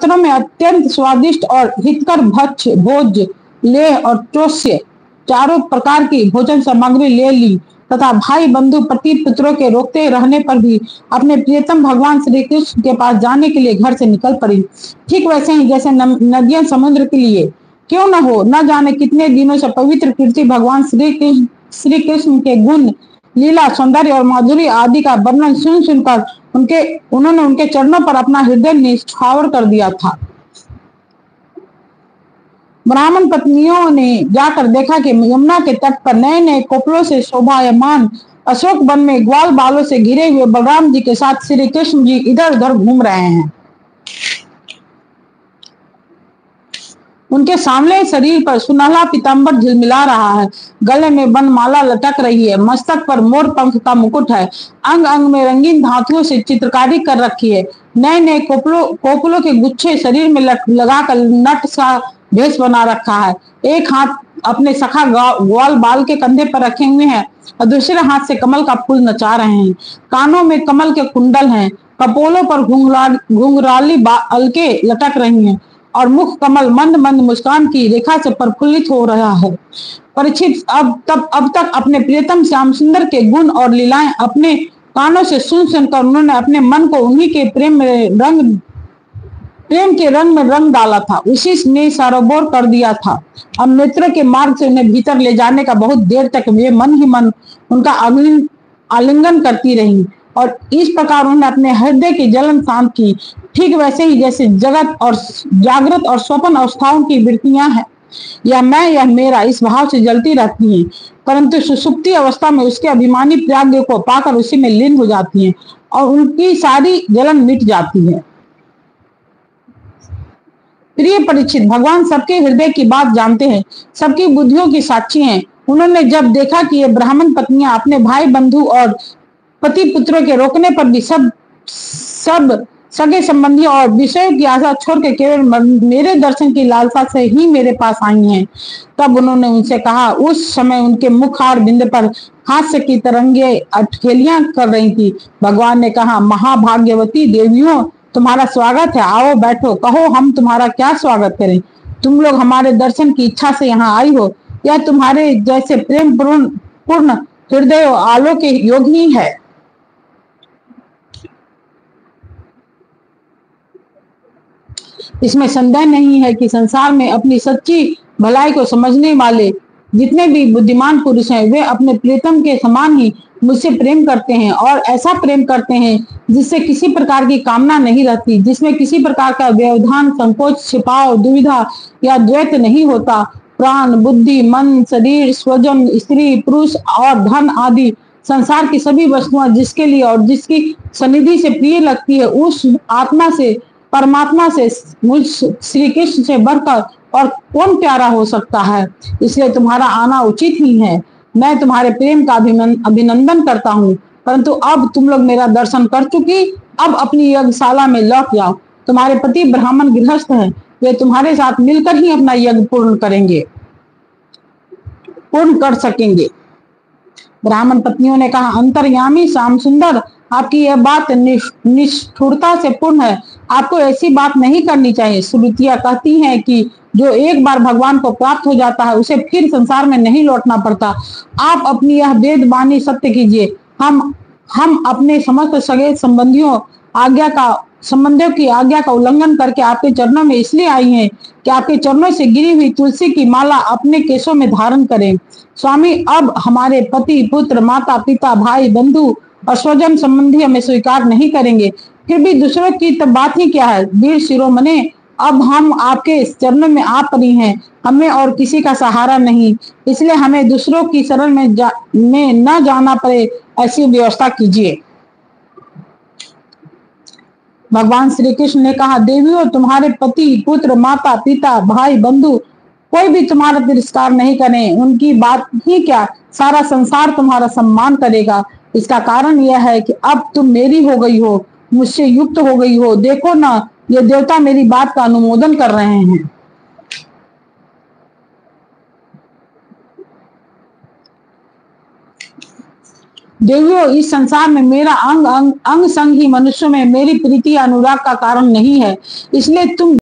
पत्रों में अत्यंत स्वादिष्ट और हितकर भक्ष्य भोज्य लेह और चोष्य चारों प्रकार की भोजन सामग्री ले ली तथा भाई बंधु पति पुत्रों के रोकते रहने पर भी अपने प्रियतम भगवान श्री कृष्ण के पास जाने के लिए घर से निकल पड़ी। ठीक वैसे ही जैसे नदियां समुद्र के लिए क्यों न हो, न जाने कितने दिनों से पवित्र कीर्ति भगवान श्री कृष्ण के गुण लीला सौंदर्य और माधुरी आदि का वर्णन सुनकर उन्होंने उनके चरणों पर अपना हृदय निछावर कर दिया था। ब्राह्मण पत्नियों ने जाकर देखा कि यमुना के तट पर नए नए कोपलों से शोभायमान अशोक वन में ग्वाल बालों से घिरे हुए बलराम जी के साथ श्री कृष्ण जी इधर उधर घूम रहे हैं। उनके सामने शरीर पर सुनहला पीतांबर झिलमिला रहा है, गले में बनमाला लटक रही है, मस्तक पर मोर पंख का मुकुट है, अंग अंग में रंगीन धातुओं से चित्रकारी कर रखी है, नए नए कोपलों के गुच्छे शरीर में लगाकर नट सा भेष बना रखा है। एक हाथ अपने सखा ग्वाल बाल के कंधे पर रखे हुए हैं और दूसरे हाथ से कमल का फूल नचा रहे हैं। कानों में कमल के कुंडल हैं, कपोलों पर घुंघराली अलके लटक रही हैं और मुख कमल मंद मंद मुस्कान की रेखा से प्रफुल्लित हो रहा है। परीक्षित अब तक अपने प्रियतम श्याम सुंदर के गुण और लीलाएं अपने कानों से सुनकर उन्होंने अपने मन को उन्हीं के प्रेम के रंग में रंग डाला था, उसी ने सरोबोर कर दिया था। अब मित्र के मार्ग से उन्हें भीतर ले जाने का बहुत देर तक वे मन ही मन उनका आलिंगन करती रही और इस प्रकार उन्होंने अपने हृदय की जलन शांत की। ठीक वैसे ही जैसे जगत और जागृत और स्वप्न अवस्थाओं की वृत्तियां हैं, यह मैं यह मेरा इस भाव से जलती रहती हैं, परंतु सुसुप्ति अवस्था में उसके अभिमानी प्राज्ञ को पाकर उसी में लीन हो जाती हैं और उनकी सारी जलन मिट जाती है। प्रिय परीक्षित, भगवान सबके हृदय की बात जानते हैं, सबकी बुद्धियों की साक्षी हैं। उन्होंने जब देखा कि ये ब्राह्मण पत्नियां अपने भाई बंधु और पति पुत्रों के रोकने पर भी सब सगे संबंधियों और विषयों की आशा छोड़ के केवल मेरे दर्शन की लालसा से ही मेरे पास आई हैं, तब उन्होंने उनसे कहा। उस समय उनके मुख हार बिंद पर हास्य की तरंगे अटखेलियां कर रही थी। भगवान ने कहा, महाभाग्यवती देवियों, तुम्हारा स्वागत है, आओ बैठो, कहो हम तुम्हारा क्या स्वागत करें। तुम लोग हमारे दर्शन की इच्छा से यहाँ आई हो, यह तुम्हारे जैसे प्रेम पूर्ण हृदय आलोक के योग ही है। इसमें संदेह नहीं है कि संसार में अपनी सच्ची भलाई को समझने वाले जितने भी बुद्धिमान पुरुष हैं, वे अपने प्रियतम के समान ही मुझसे प्रेम करते हैं और ऐसा प्रेम करते हैं जिससे किसी प्रकार की कामना नहीं रहती, जिसमें किसी प्रकार का व्यवधान, संकोच, छिपाव, दुविधा या द्वैत नहीं होता। प्राण, बुद्धि, मन, शरीर, स्वजन, स्त्री, पुरुष और धन आदि संसार की सभी वस्तुएं जिसके लिए और जिसकी सनिधि से प्रिय लगती है, उस आत्मा से, परमात्मा से, मुझ श्री कृष्ण से बढ़कर और कौन प्यारा हो सकता है। इसलिए तुम्हारा आना उचित ही है। मैं तुम्हारे प्रेम का अभिनंदन करता हूँ, परंतु अब तुम लोग मेरा दर्शन कर चुकी, अब अपनी यज्ञशाला में लौट जाओ। तुम्हारे पति ब्राह्मण गृहस्थ हैं, वे तुम्हारे साथ मिलकर ही अपना यज्ञ पूर्ण कर सकेंगे। ब्राह्मण पत्नियों ने कहा, अंतर्यामी श्याम सुंदर, आपकी यह बात निष्ठुरता से पूर्ण है, आपको ऐसी बात नहीं करनी चाहिए। श्रुतियां कहती हैं कि जो एक बार भगवान को प्राप्त हो जाता है उसे फिर संसार में नहीं लौटना पड़ता। आप अपनी यह वेद वाणी सत्य कीजिए। हम अपने समस्त सगे संबंधियों की आज्ञा का उल्लंघन करके आपके चरणों में इसलिए आई हैं कि आपके चरणों से गिरी हुई तुलसी की माला अपने केशों में धारण करें। स्वामी, अब हमारे पति पुत्र माता पिता भाई बंधु और स्वजन संबंधी हमें स्वीकार नहीं करेंगे, फिर भी दूसरों की तो बात ही क्या है। वीर शिरोमणे, अब हम आपके चरणों में आ पड़ी हैं, हमें और किसी का सहारा नहीं, इसलिए हमें दूसरों की शरण में न जाना पड़े, ऐसी व्यवस्था कीजिए। भगवान श्री कृष्ण ने कहा, देवियों, तुम्हारे पति पुत्र माता पिता भाई बंधु कोई भी तुम्हारा तिरस्कार नहीं करे, उनकी बात ही क्या, सारा संसार तुम्हारा सम्मान करेगा। इसका कारण यह है कि अब तुम मेरी हो गई हो, मुझसे युक्त हो गई हो। देखो ना, ये देवता मेरी बात का अनुमोदन कर रहे हैं। देवियों, इस संसार में मेरा अंग संग ही मनुष्य में मेरी प्रीति अनुराग का कारण नहीं है, इसलिए तुम